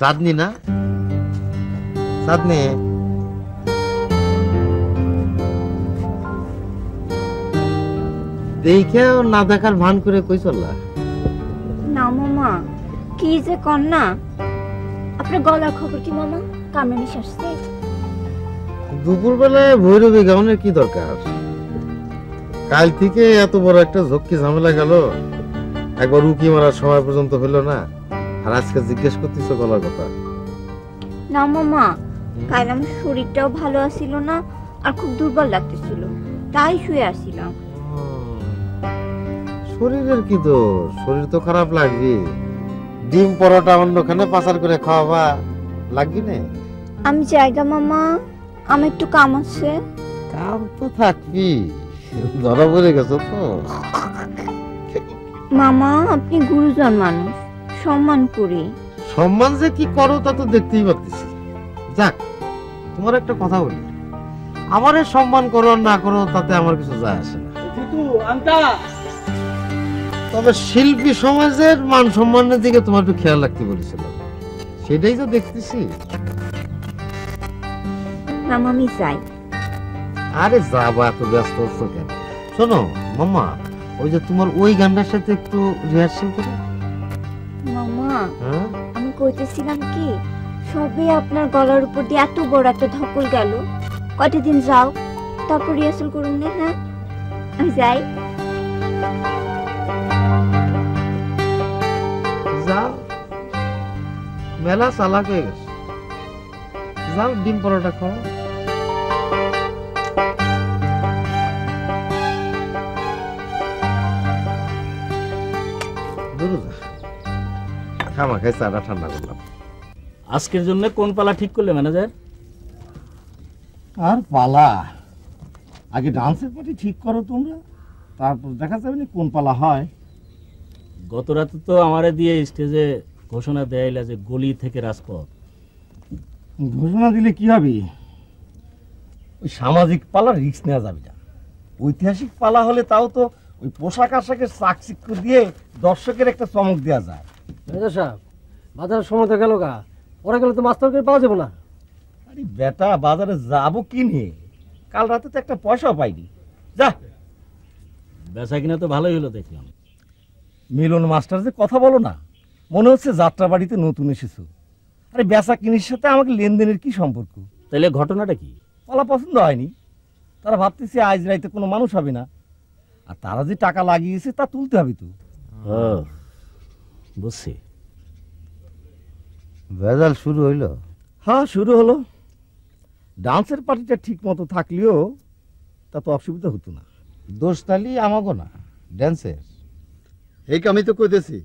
চাঁদনি না? চাঁদনি, দেখেও না দেখার ভান করে কই চললা? না মামা, কি যে কন্যা। আপনার গলার খবর কি মামা? কামরানিস আসছে? দুপুর বেলায় ভৈরবী গাউনের কি দরকার? কাল থেকে এত বড় একটা ঝক্কি ঝামেলা গেল, একবার উকি মারার সময় পর্যন্ত হলো না, আর আজকে জিজ্ঞেস করতেছ গলার কথা? না মামা, কাল আমার শরীরটাও ভালো আছিল না, আর খুব দুর্বল লাগতেছিল, তাই শুয়ে আসছিলাম। শরীরের কি দোষ? শরীর তো খারাপ লাগবে। ডিম পরোটা অন্যখানে পাচার করে খাওয়াবা লাগবে না? আমি জায়গা মামা, আমার একটু কাম আছে। কাম তো থাকবি, ধরা পড়ে গেছো তো। মামা, আপনি গুরুজন মানুষ, সম্মান করি। সম্মান যে কি করো তা তো দেখতেই পাচ্ছি। যাক, তোমার একটা কথা বলি, আমারে সম্মান করো আর না করো তাতে আমার কিছু যায় আসে না। তবে শিল্পী সমাজের মান সম্মানের দিকে তোমার একটু খেয়াল রাখতে বলেছিলাম, সেটাই তো দেখতেছি। মামা আমি যাই। আরে যাবা, এত ব্যস্ত হচ্ছ কেন? শোনো মামা, ওই যে তোমার ওই গানটার সাথে একটু রিহার্সাল করো। মামা, হ্যাঁ, আমি কইতেছিলাম কি, সবে আপনার গলার উপর দিয়ে এত বড় একটা ধকল গেল, কয়টা দিন যাও, তারপর রিহার্সাল করুন না। হ্যাঁ, আমি যাই। যাও, মেলা চালাক হয়ে গেছে। যাও, ডিম পরোটা খাও। খামা খাই চাটা ঠান্ডা করলাম। আজকের জন্য কোন পালা ঠিক করলে ম্যানেজার? আর পালা, আগে ডান্সের পার্টি ঠিক করো তোমরা, তারপর দেখা যাবে না কোন পালা হয়। গত রাতে তো আমারে দিয়ে স্টেজে ঘোষণা দেয়াইলা যে গলি থেকে রাজপথ। ঘোষণা দিলে কি হবে? ওই সামাজিক পালা রিস্ক নেওয়া যাবে না। ঐতিহাসিক পালা হলে তাও তো ওই পোশাক আশাকের চাকচিক্য দিয়ে দর্শকের একটা চমক দেওয়া যায়। বাজার সময় তো গেল গা, ওরা গেলে তো মাস্টারকে পাওয়া যাবে না। আরে বেটা, বাজারে যাবো কি নিয়ে? কাল রাতে তো একটা পয়সাও পাইনি। যা, বেচা কিনা তো ভালোই হলো দেখলাম। মিলন মাস্টার যে কথা বলো না, মনে হচ্ছে যাত্রা বাড়িতে নতুন এসেছো। আরে বেচা কিনির সাথে আমাকে লেনদেনের কি সম্পর্ক? তাহলে ঘটনাটা কি? পালা পছন্দ হয়নি, তারা ভাবতেছে আজ রাইতে কোনো মানুষ হবে না, আর তারা যে টাকা লাগিয়েছে তা তুলতে হবে তো। বুঝছি। ভেজাল শুরু হইলো? হ্যাঁ, শুরু হলো। ডান্সের পার্টিটা ঠিক মতো থাকলেও তা তো অসুবিধা হতো না। দোষ তালি আমাগো না, ড্যান্সের। এই আমি তো কইতেছি,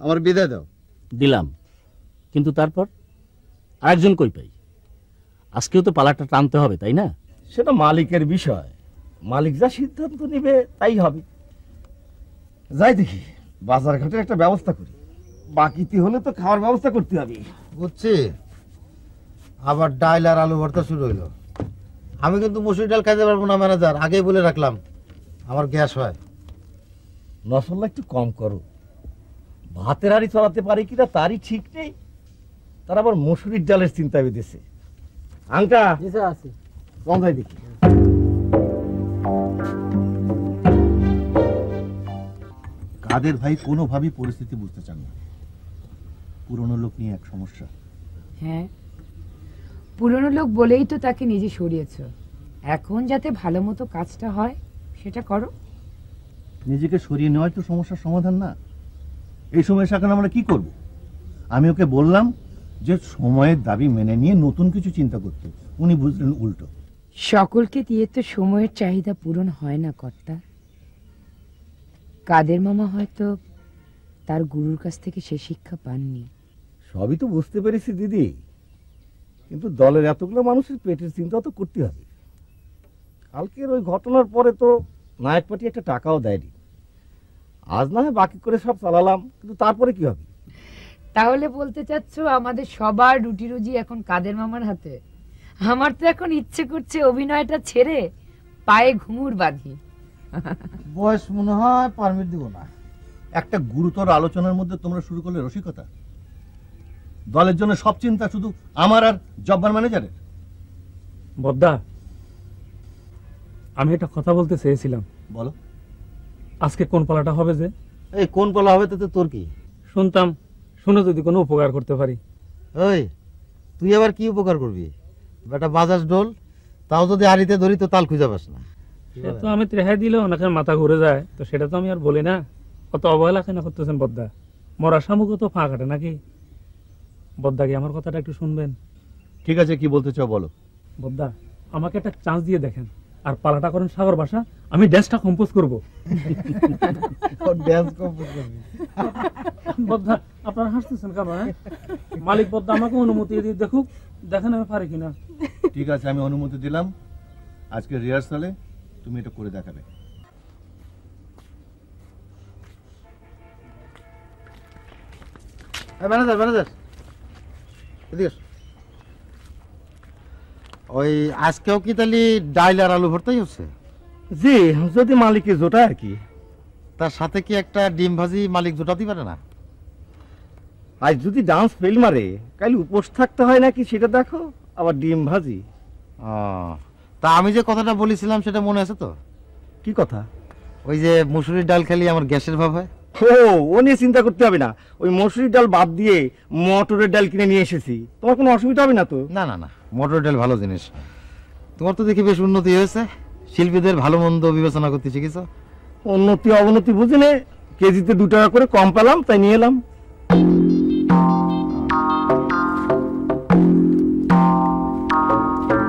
আমার বিদায় দাও। দিলাম, কিন্তু তারপর আরেকজন কই পাই? আজকেও তো পালাটা টানতে হবে, তাই না? সেটা মালিকের বিষয়, মালিক যা সিদ্ধান্ত নেবে তাই হবে। যাই দেখি, বাজার ঘাটের একটা ব্যবস্থা করি, বাকিতে হলে তো খাওয়ার ব্যবস্থা করতে হবে। বুঝছি। আবার ডাল আর আলু ভর্তা শুরু হইলো। আমি কিন্তু মসুর ডাল খাইতে পারবো না ম্যানেজার, আগেই বলে রাখলাম, আমার গ্যাস হয়। মশলা একটু কম করো। ভাতের হাড়ি চড়াতে পারে কিনা তারই ঠিক নেই, তার আবার মসুরির ডালের চিন্তা বেঁধেছে। আংটা আছে পঞ্চায় দেখি। কাদের ভাই কোনোভাবেই পরিস্থিতি বুঝতে চান না। পুরনো লোক নিয়ে এক সমস্যা। হ্যাঁ, পুরনো লোক বলেই তো তাকে নিজে সরিয়েছ। এখন যাতে ভালো মতো কাজটা হয় সেটা করো। নিজেকে সরিয়ে নেওয়াই তো সমস্যার সমাধান না। এই সময় এখন আমরা কি করব? আমি ওকে বললাম যে সময়ের দাবি মেনে নিয়ে নতুন কিছু চিন্তা করতে, উনি বুঝলেন উল্টো। সকলকে দিয়ে তো সময়ের চাহিদা পূরণ হয় না কর্তা। কাদের মামা হয়তো তার গুরুর কাছ থেকে সে শিক্ষা পাননি। সবই তো বুঝতে পেরেছি দিদি, কিন্তু দলের এতগুলো মানুষের পেটের চিন্তা তো করতে হবে। কালকের ওই ঘটনার পরে তো নায়ক পার্টি একটা টাকাও দেয়নি। আজ না হয় বাকি করে সব চালালাম, কিন্তু তারপরে কি হবে? তাহলে বলতে চাচ্ছ আমাদের সবার রুটি রুজি এখন কাদের মামার হাতে? আমার তো এখন ইচ্ছে করছে অভিনয়টা ছেড়ে পায়ে ঘুঙুর বাঁধি। বয়স মনে হয় পারমিট দিব না। একটা গুরুতর আলোচনার মধ্যে তোমরা শুরু করলে রসিকতা। দলের জন্য সব চিন্তা শুধু আমার আর জব্বার ম্যানেজারের? বদ্দা, আমি একটা কথা বলতে চেয়েছিলাম। বলো। আজকে কোন পালাটা হবে যে? এই কোন পালা হবে তাতে তোর কি? শুনতাম, শুনে যদি কোনো উপকার করতে পারি। ওই তুই আবার কি উপকার করবি? বেটা বাজাজ ডোল, তাও যদি আড়িতে ধরি তো তাল খুঁজে পাস না। সে তো আমি রেহাই দিলেও ওনাকে মাথা ঘুরে যায়, তো সেটা তো আমি আর বলি না। কত অবহেলা কেন করতেছেন বদ্দা? মরা শামুকও তো ফা কাটে নাকি? বদ্দা কি আমার কথাটা একটু শুনবেন? ঠিক আছে, কি বলতে চাও বলো। বদ্দা, আমাকে একটা চান্স দিয়ে দেখেন, আর পালাটা করেন সাগর ভাষা, আমি ড্যান্সটা কম্পোজ করবো। ড্যান্স কম্পোজ করবি? বদ্দা, আপনারা হাসতেছেন কেন? মালিক বদ্দা আমাকে অনুমতি দিয়ে দেখুক, দেখেন আমি পারি কিনা। ঠিক আছে, আমি অনুমতি দিলাম। আজকে রিহার্সালে তুমি এটা করে দেখাবে। ম্যানেজার ম্যানেজার এদিকে এসো। ওই আজকেও কি তাহলে ডাইল আর আলু ভর্তাই হচ্ছে? জি, যদি মালিকের জোটা আর কি। তার সাথে কি একটা ডিম ভাজি মালিক জোটাতে পারে না? আজ যদি ডান্স ফেল মারে, কাল উপোস থাকতে হয় নাকি সেটা দেখো, আবার ডিম ভাজি। তা আমি যে কথাটা বলেছিলাম সেটা মনে আছে তো? কি কথা? ওই যে মুসুরির ডাল খেলে আমার গ্যাসের ভাব হয়। ও নিয়ে চিন্তা করতে হবে না। ওই মসুরির ডাল বাদ দিয়ে মটরের ডাল কিনে নিয়ে এসেছি, তোমার কোনো অসুবিধা হবে না তো? না না না, মটর ডাল ভালো জিনিস। তোমার তো দেখি বেশ উন্নতি হয়েছে, শিল্পীদের ভালো মন্দ বিবেচনা করতে শিখেছ। উন্নতি অবনতি বুঝিনে, কেজিতে 2 টাকা করে কম পেলাম তাই নিয়ে এলাম।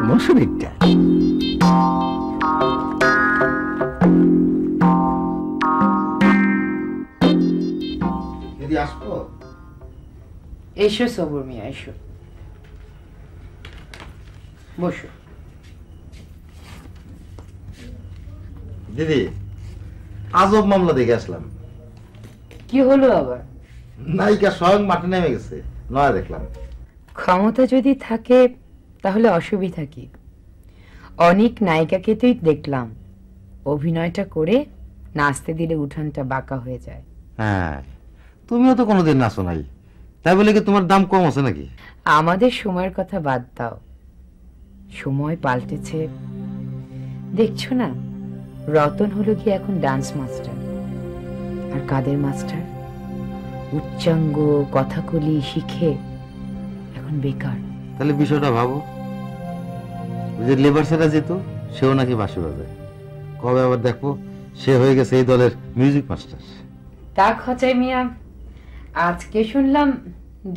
মসুরির ডাল দিদি আসবো? এসো সবুর মিয়া, এসো বসো। দিদি, আজব মামলা দেখে আসলাম। কি হলো আবার? নায়িকা স্বয়ং মাঠে নেমে গেছে, নয় দেখলাম। ক্ষমতা যদি থাকে তাহলে অসুবিধা কি? অনেক নায়িকাকে তুই দেখলাম, অভিনয়টা করে নাচতে দিলে উঠানটা বাঁকা হয়ে যায়। হ্যাঁ, তুমিও তো কোনোদিন নাচো নাই, তাই বলে কি তোমার দাম কম আছে নাকি? আমাদের সময়ের কথা বাদ দাও, সময় পাল্টেছে। দেখছো না, রতন হলো কি এখন ডান্স মাস্টার, আর কাদের মাস্টার উচ্চাঙ্গ কথাকলি শিখে এখন বেকার। তাহলে বিষয়টা ভাবো, ওই যে লেবার সেটা যেত, সেও নাকি বাঁশি বাজায়। কবে আবার দেখবো সে হয়ে গেছে এই দলের মিউজিক মাস্টার। তা খচাই মিয়া, আজকে শুনলাম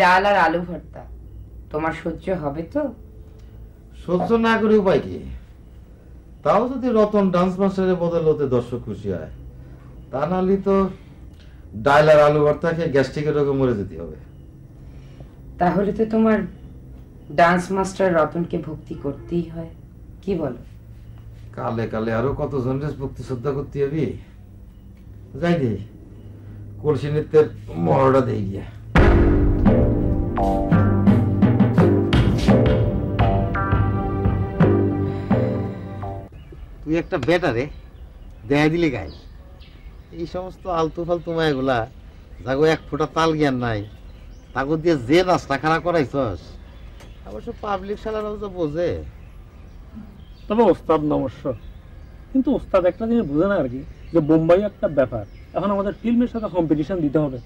ডাল আর আলু ভর্তা, তোমার সহ্য হবে তো? সহ্য না করে উপায় কি? তাও যদি রতন ডান্স মাস্টারের বদল হতে দর্শক খুশি হয়, তা নাহলে তো ডাল আর আলু ভর্তাকে গ্যাস্ট্রিকের রোগে মরে যেতে হবে। তাহলে তো তোমার ডান্স মাস্টার রতনকে ভক্তি করতেই হয়, কি বলো? কালে কালে আরো কত জনের ভক্তি শ্রদ্ধা করতে হবে। যাই রে, কলসি নৃত্যের মহড়া দিয়ে গিয়া। তুই একটা বেটারে দেখা দিলে গায়ে এই সমস্ত আলতু ফালতু মায়াগুলা, যাগো এক ফোঁটা তাল জ্ঞান নাই, তাগো দিয়ে যে রাস্তা খারাপ করাইছস, অবশ্য পাবলিক শালারাও তো বোঝে। তবে ওস্তাদ নমস্য, কিন্তু ওস্তাদ একটা জিনিস বুঝে না আর কি, যে বোম্বাই একটা ব্যাপার, এখন আমাদের ফিল্মের সাথে কম্পিটিশন দিতে হবে।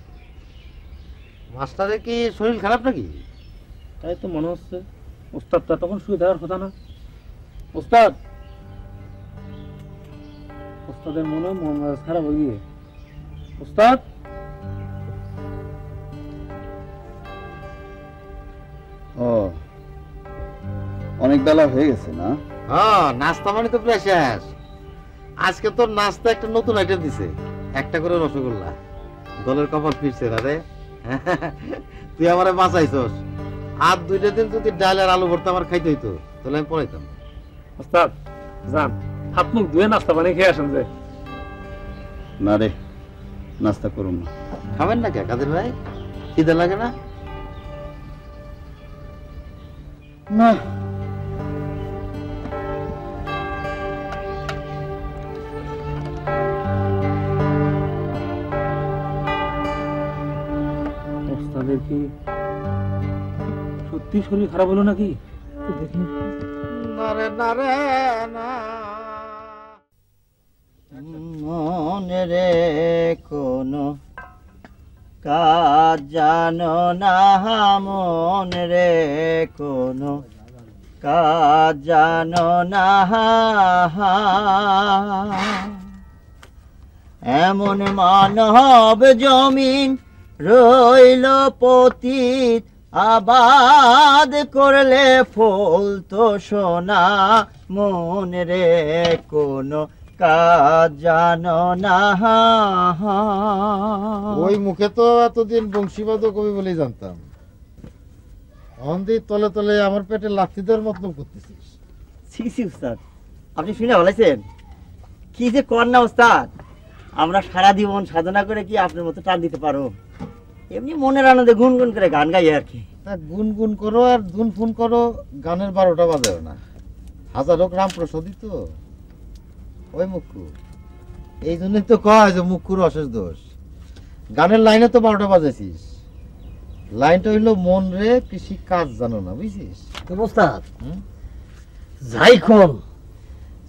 মাস্টারের কি শরীর খারাপ নাকি? তাই তো মনে হচ্ছে। ওস্তাদটা তখন শুয়ে দেওয়ার কথা না? ওস্তাদ, ওস্তাদের মনে মন খারাপ হয়ে গিয়ে। ওস্তাদ, ও অনেক বেলা হয়ে গেছে না? হ্যাঁ, নাস্তা মানে তো প্রায় শেষ। আজকে তোর নাস্তা একটা নতুন আইটেম দিছে, একটা করে রসগোল্লা। দলের কপাল ফিরছে না রে। তুই আমারে বাঁচাইছস। আর 2টা দিন যদি ডাল আর আলু ভর্তা আমার খাইতে হইতো, তাহলে আমি পড়াইতাম। ওস্তাদ যান, হাত মুখ ধুয়ে নাস্তা বানিয়ে খেয়ে আসেন। যে না রে, নাস্তা করুন না। খাবেন না কে কাদের ভাই? খিদে লাগে না? না, ওস্তাদের কি সত্যি শরীর খারাপ হলো নাকি? দেখি নারে নারে না মনে রে কোনো কাজ জানো না, মনে রে কোনো কাজ জানো না, এমন মানব জমিন রইল পতিত, আবাদ করলে ফুল তো সোনা, মনে রে কোনো কাজ জানো না। ওই মুখে তো এতদিন বংশীবাদক কবি বলেই জানতাম, অন্দির তলে তলে আমার পেটে লাথি দেওয়ার মতলব করতেছিস। ছি ছি উস্তাদ, আপনি শুনে বলেছেন কি যে কর না উস্তাদ, আমরা সারা জীবন সাধনা করে কি আপনার মতো টান দিতে পারো? এমনি মনের আনন্দে গুনগুন করে গান গাই আর কি। তা গুনগুন করো আর ধুন ফুন করো, গানের 12টা বাজাও না। হাজার হোক রামপ্রসাদই তো ওই মুক্কু, এই জন্যই তো কয় যে মুক্কুর অশেষ দোষ। গানের লাইনে তো 12টা বাজেছিস, লাইনটা হইলো মন রে কৃষি কাজ জানো না, বুঝছিস? উস্তাদ যাই কোন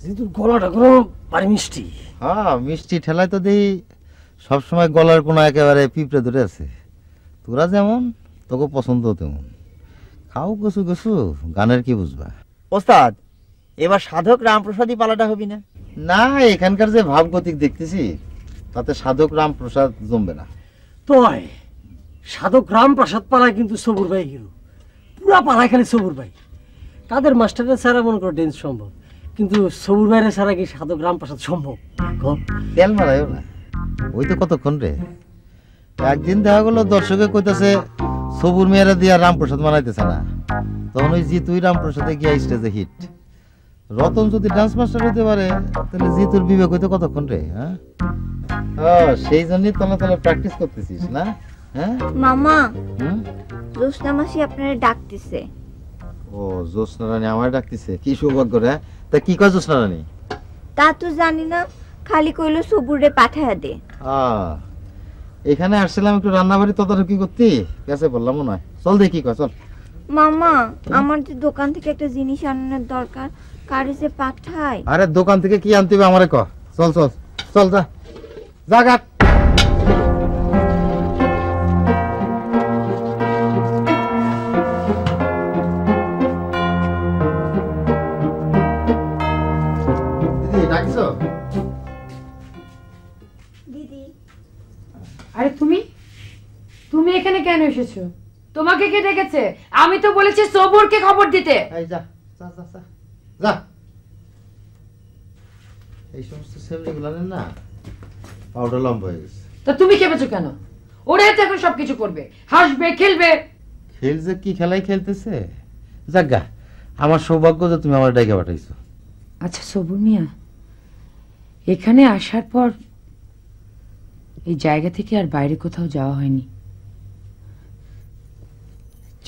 যেহেতু গলাটা কোনো পারি মিষ্টি। হ্যাঁ, মিষ্টি ঠেলায় তো দেখি সবসময় গলার কোনো একেবারে পিঁপড়ে ধরে আছে। তোরা যেমন তোকে পছন্দ তেমন, খাও কচু কচু, গানের কি বুঝবা? ওস্তাদ এবার সাধক রামপ্রসাদই পালাটা হবি না? না, এখানকার যে ভাবগতিক দেখতেছি তাতে সাধক রামপ্রসাদ জমবে না। তয় সাধক রামপ্রসাদ পালায় কিন্তু সবুর ভাই গেল, পুরা পালায় খালি সবুর ভাই। কাদের মাস্টারের ছাড়া মনে করো ডেন্স সম্ভব, কিন্তু সবুর ভাইয়ের ছাড়া কি সাধক রামপ্রসাদ সম্ভব? তেল মারাইও না, ওই তো কতক্ষণ রে। একদিন দেখা গেলো দর্শকে কইতাছে সবুর মেয়েরা দিয়া রামপ্রসাদ মানাইতেছে না, তখন ওই জিতুই রামপ্রসাদে গিয়া স্টেজে হিট। রতন যদি ডান্স মাস্টার হইতে পারে তাহলে জিতুর বিবেক হইতে কতক্ষণ রে? হ্যাঁ, সেই জন্যই তলে তলে প্র্যাকটিস করতেছিস না? হ্যাঁ মামা, জোসনা মাসি আপনারা ডাকতেছে। ও, জোসনা রানী আমার ডাকতেছে, কি সৌভাগ্য রে। তা কি কয় জোসনা রানী? তা তো জানি না, খালি কইলো সবুরে পাঠায়া দে। এখানে আসছিলাম একটু রান্নাবাড়ি তদারকি করতে, গেছে বললাম মনে হয়। চল দেখি কয়, চল। মামা, আমার যে দোকান থেকে একটা জিনিস আনানোর দরকার, কারে যে পাঠায়? আরে দোকান থেকে কি আনতে হবে আমারে ক। চল চল চল, যা যা গাট। দিদি ডাকছো? দিদি, আরে তুমি তুমি এখানে কেন এসেছো? তোমাকে কে ডেকেছে? আমি তো বলেছি সবুরকে খবর দিতে। এই যা যা যা যা যা। এই সমস্ত সেমরিগুলো না পাউডার লম্বা হয়ে গেছে। তো তুমি খেপেছো কেন? ওরাই তো এখন সবকিছু করবে, হাসবে, খেলবে। খেলছে কি খেলাই খেলতেছে? যাজ্ঞা, আমার সৌভাগ্য যে তুমি আমার ডাইকে পাঠাইছো। আচ্ছা সবুর মিয়া, এখানে আসার পর এই জায়গা থেকে আর বাইরে কোথাও যাওয়া হয়নি।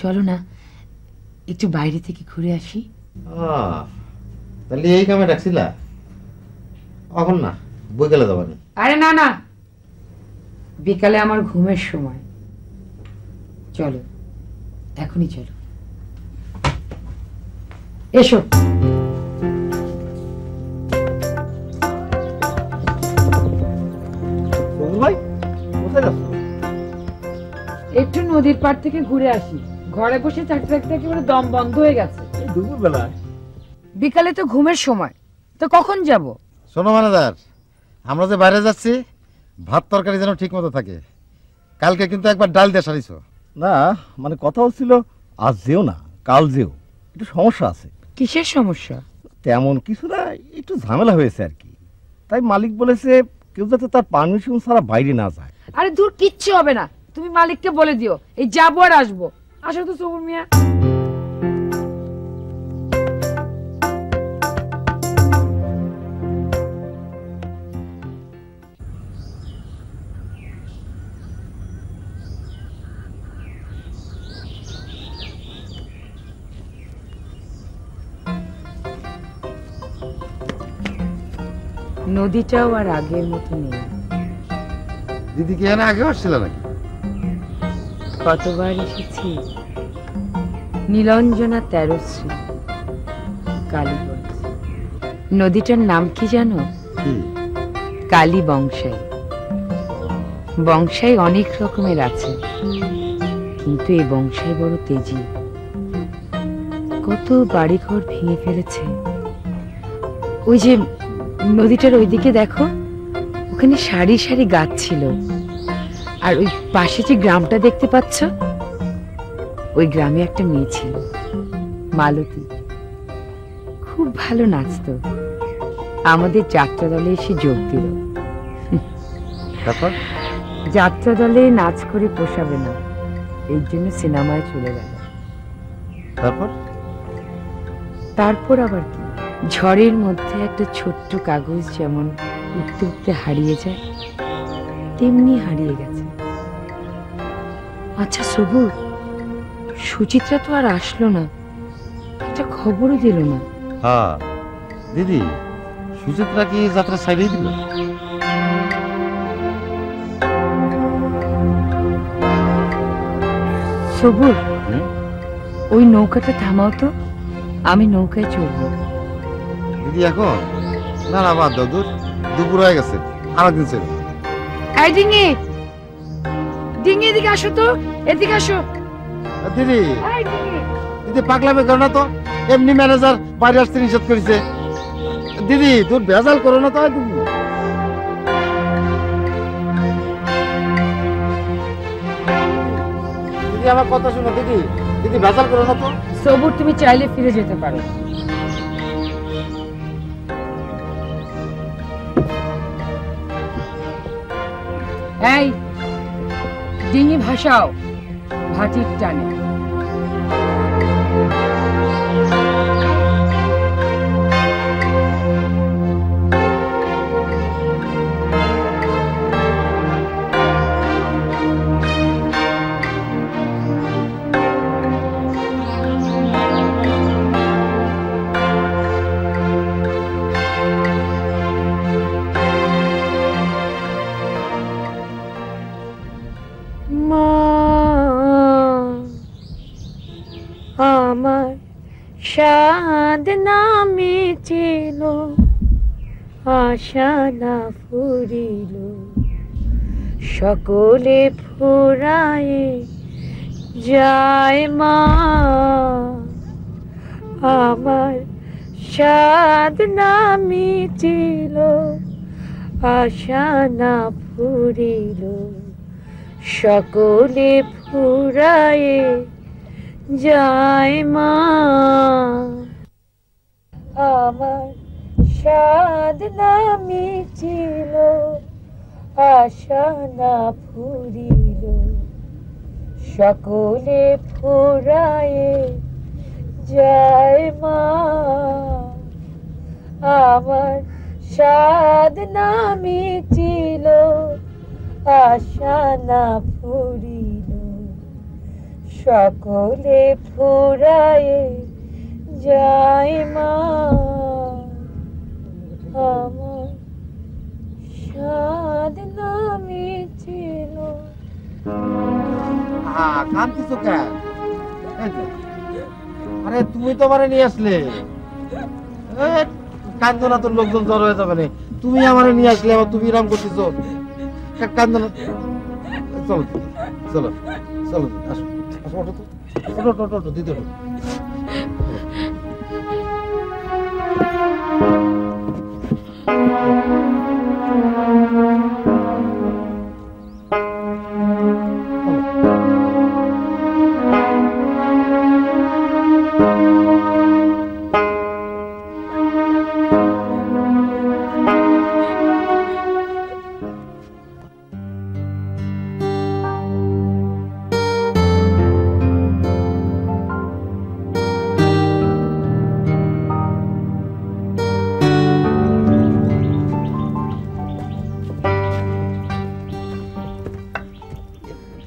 চলো না একটু বাইরে থেকে ঘুরে আসি। তাহলে এই কামে ডাকছিলা? এখন না, বিকেলে যাবানি। আরে না না, বিকালে আমার ঘুমের সময়। চলো এখনই চলো, এসো। একটু নদীর পাড় থেকে ঘুরে আসি, ঘরে বসে থাকতে থাকতে একেবারে দম বন্ধ হয়ে গেছে। দুপুর বেলায়? বিকালে তো ঘুমের সময়, তো কখন যাব? শোনো মানেদার, আমরা যে বাইরে যাচ্ছি ভাত তরকারি যেন ঠিক মতো থাকে। কালকে কিন্তু একবার ডাল দিয়ে সারিছো। না মানে কথা হচ্ছিল আজ যেও না কাল যেও, একটু সমস্যা আছে। কিসের সমস্যা? তেমন কিছু না, একটু ঝামেলা হয়েছে আর কি। তাই মালিক বলেছে কেউ যাতে তার পারমিশন ছাড়া বাইরে না যায়। আরে দূর, কিচ্ছু হবে না, তুমি মালিককে বলে দিও এই যাবো আর আসবো। আসো তো সবুর মিয়া। নদীটাও আর আগের মতো নেই। দিদি কি এখানে আগে আসছিল নাকি? কতবার এসেছি, নীলঞ্জনা 13 শ্রী, কালীগঞ্জ। নদীটার নাম কি জানো? কালী বংশাই। বংশাই অনেক রকমের আছে, কিন্তু এই বংশাই বড় তেজি। কত বাড়িঘর ভেঙে ফেলেছে। ওই যে নদীটার ওইদিকে দেখো, ওখানে সারি সারি গাছ ছিল। আর ওই পাশে যে গ্রামটা দেখতে পাচ্ছ, ওই গ্রামে একটা মেয়ে ছিল, মালতী। খুব ভালো নাচতো। আমাদের যাত্রা দলে এসে যোগ দিল। তারপর যাত্রা দলে নাচ করে পোষাবে না, এই জন্য সিনেমায় চলে গেল। তারপর আবার কি, ঝড়ের মধ্যে একটা ছোট্ট কাগজ যেমন উঠতে উঠতে হারিয়ে যায়, তেমনি হারিয়ে গেছে। আচ্ছা সবুর, সুচিত্রা তো আর আসলো না, একটা খবরও দিল না। হ্যাঁ দিদি, সুচিত্রা কি যাত্রা ছাড়িয়ে দিল? সবুর, ওই নৌকাটা থামাও তো, আমি নৌকায় চড়বো। দিদি এখন না, না বাদ দাও, দুপুর হয়ে গেছে, আরেকদিন ছিল। এই ডিঙি, ডিঙি এদিকে আসো তো, এদিকে আসো। দিদি দিদি পাগলামি করো না তো, এমনি ম্যানেজার বাইরে আসতে নিষেধ করেছে। দিদি তোর ভেজাল করো না তো। দিদি আমার কথা শোনো, দিদি দিদি ভেজাল করো না তো। সবুর, তুমি চাইলে ফিরে যেতে পারো। এই ডিঙি ভাসাও, ভাটির টানে। আমার সাদ নামে ছিল, আশা না ফুরিল, সকলে ফুরায়ে যায় মা। আমার সাদ নামে ছিল, আশা না ফুরিল, সকলে ফুরায়ে যায় মা। আমার সাদ নামে ছিল, আশা না ফুরিল, সকলে ফুরায়ে যায় মা। আমার সাদ নামে ছিল, আশা না ফুরিল, সকলে ফুরায়ে যায় মা। আমার সাদ নামে ছিল। কাঁদতেছো কেন? আরে তুমি তো আমারে নিয়ে আসলে, কান্দো না, তোর লোকজন জ্বর হয়ে যাবে না। তুমি আমারে নিয়ে আসলে, আবার তুমি রাম করতেছো, কান্দো না। চলো চলো চলো, আসো আসো, ওঠো তো, ওঠো ওঠো ওঠো, দিদি ওঠো।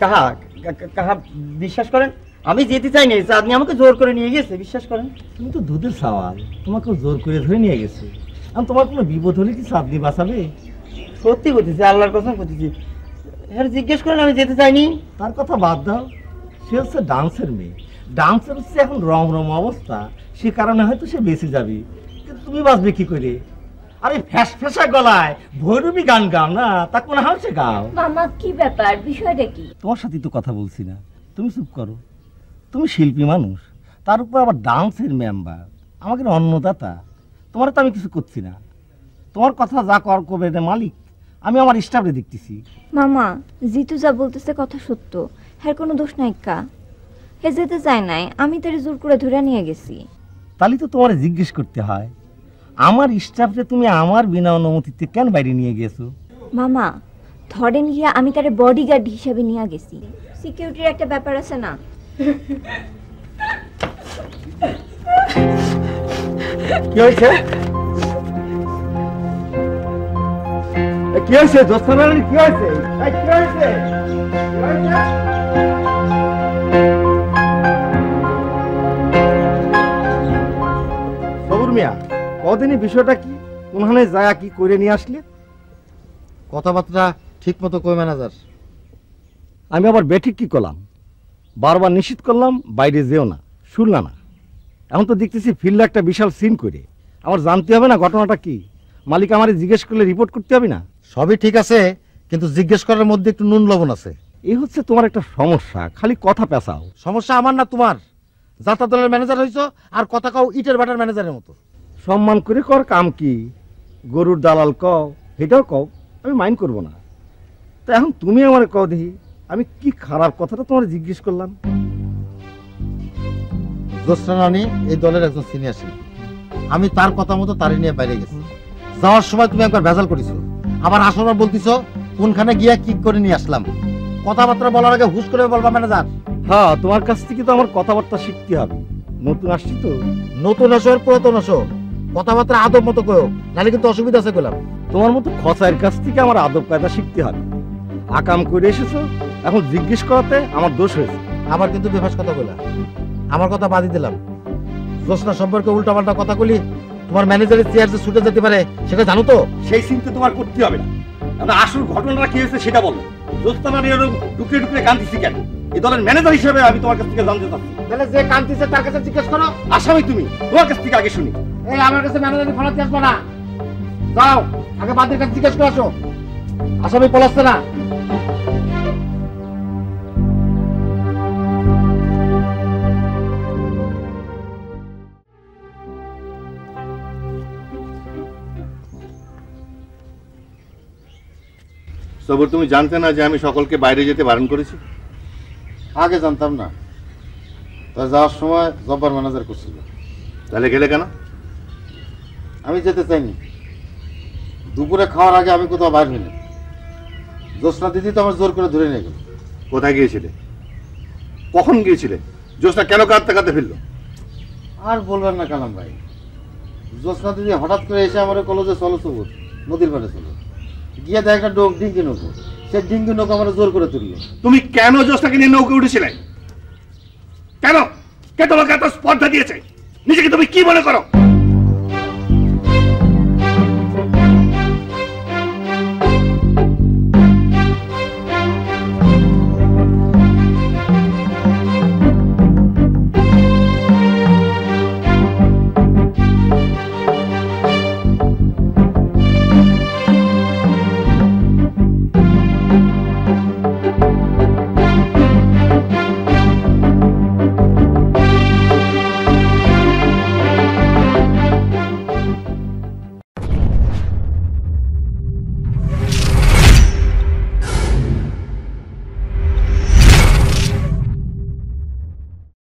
কাহা কাহা বিশ্বাস করেন, আমি যেতে চাই না, আপনি আমাকে জোর করে নিয়ে গেছে, বিশ্বাস করেন। তুমি তো দুধের সাওয়াল, তোমাকে জোর করে ধরে নিয়ে গেছে। আর তোমার কোনো বিপদ হলে কি চাঁদনি বাঁচাবে? সত্যি বলতেছি, আল্লাহর কসম করতেছি। হ্যাঁ জিজ্ঞেস করেন, আমি যেতে চাইনি। তার কথা বাদ দাও, সে হচ্ছে ডান্সের মেয়ে, ডান্সের হচ্ছে এখন রম রম অবস্থা, সে কারণে হয়তো সে বেঁচে যাবে, কিন্তু তুমি বাঁচবে কি করে? আরে ফ্যাস ফ্যাসা গলায় ভৈরবী গান গাও না, তা কোন হাউসে গাও। মামা কি ব্যাপার, বিষয়টা কি? তোমার সাথে তো কথা বলছি না, তুমি চুপ করো। তুমি শিল্পী মানুষ, তার উপর আবার ডান্সের মেম্বার, আমাকে অন্নদাতা, তোমার তো আমি কিছু করছি না। তোমার কথা যা করবে মালিক, আমি আমার স্টাফে দেখতেছি। মামা জিতু যা বলতেছে কথা সত্য, হ্যাঁ কোনো দোষ নাই কা, হে যেতে চায় নাই, আমি তারে জোর করে ধরে নিয়ে গেছি। তাহলে তো তোমার জিজ্ঞেস করতে হয়, আমার স্টাফে তুমি আমার বিনা অনুমতিতে কেন বাইরে নিয়ে গেছো? মামা ধরেন গিয়া আমি তারে বডিগার্ড হিসেবে নিয়ে গেছি, সিকিউরিটির একটা ব্যাপার আছে না। কি হয়েছে? কি হয়েছে দোস্তানা, কি হয়েছে? কি হয়েছে? সবুর মিয়া, কদিনই বিষয়টা কি, কোনখানে যায় কি করে নিয়ে আসলে? কথাবার্তা ঠিক মতো কই ম্যানেজার। আমি আবার বেঠিক কি করলাম? বারবার নিষেধ করলাম বাইরে যেও না, শুনলা না। এখন তো দেখতেছি ফিল্ডে একটা বিশাল সিন করে, আমার জানতে হবে না ঘটনাটা কি? মালিক আমারে জিজ্ঞেস করলে রিপোর্ট করতে হবে না? সবই ঠিক আছে, কিন্তু জিজ্ঞেস করার মধ্যে একটু নুন লবণ আছে। এই হচ্ছে তোমার একটা সমস্যা, খালি কথা পেঁচাও। সমস্যা আমার না তোমার। যাত্রা দলের ম্যানেজার হইছো আর কথা কাও ইটের বাটার ম্যানেজারের মতো। সম্মান করে কর কাম কি, গরুর দালাল কও, এটাও কও, আমি মাইন্ড করবো না। তা এখন তুমি আমার কও দেখি, আমি কি খারাপ কথাটা তোমার জিজ্ঞেস করলাম? জ্যোৎস্না রানী এই দলের একজন সিনিয়র শিল্পী, আমি তার কথা মতো তারে নিয়ে বাইরে গেছি। যাওয়ার সময় তুমি একবার ভেজাল করেছো, আবার আসার বলতেছো কোনখানে গিয়া কি করে নিয়ে আসলাম। কথাবার্তা বলার আগে হুশ করে বলবা ম্যানেজার। হ্যাঁ, তোমার কাছ থেকে তো আমার কথাবার্তা শিখতে হবে, নতুন আসছি তো। নতুন আসো আর পুরাতন আসো, কথাবার্তা আদব মতো কয়ো, নাহলে কিন্তু অসুবিধা আছে কইলাম। তোমার মতো খসাইয়ের কাছ থেকে আমার আদব কায়দা শিখতে হবে। আকাম করে এসেছো, এখন জিজ্ঞেস করাতে আমার দোষ হয়েছে। আবার কিন্তু বেফাস কথা কইলা, আমার কথা বাদই দিলাম। জ্যোৎস্না সম্পর্কে উল্টাপাল্টা কথা কইলি তোমার ম্যানেজারের চেয়ার যে ছুটে যেতে পারে সেটা জানো তো? সেই চিন্তা তোমার করতে হবে না। আমরা আসল ঘটনাটা কি হয়েছে সেটা বলো। জ্যোৎস্না ডুকরে ডুকরে কান্দিছি কেন? এই দলের ম্যানেজার হিসেবে আমি তোমার কাছ থেকে জানতে চাচ্ছি। তাহলে যে কান্দিছে তার কাছে জিজ্ঞেস করো। আসামি তুমি, তোমার কাছ থেকে আগে শুনি। এই আমার কাছে ম্যানেজারের ফলাতে আসবো না, যাও আগে বাদের কাছে জিজ্ঞেস করে আসো। আসামি পলাচ্ছে না। সবুর, তুমি জানতে না যে আমি সকলকে বাইরে যেতে বারণ করেছি? আগে জানতাম না, তা যাওয়ার সময় জব্বার ম্যানেজার করছিল। তাহলে গেলে কেন? আমি যেতে চাইনি। দুপুরে খাওয়ার আগে আমি কোথাও বাইর হইনি। জ্যোৎস্না দিদি তো আমার জোর করে ধরে নিয়ে গেল। কোথায় গিয়েছিলে? কখন গিয়েছিলে? জ্যোৎস্না কেন কাঁদতে কাঁদতে ফিরলো? আর বলবেন না কালাম ভাই, জ্যোৎস্না দিদি হঠাৎ করে এসে আমার কলেজে চলো সবুর, নদীর পাড়ে চলো, গিয়ে দেখ একটা ডিঙ্গি নৌকো, সে ডিঙ্গি নৌকো আমার জোর করে তুললো। তুমি কেন জ্যোৎস্নাকে নিয়ে নৌকে উঠেছিলে? কেন? কে তোমাকে এত স্পর্ধা দিয়েছে? নিজেকে তুমি কি মনে করো?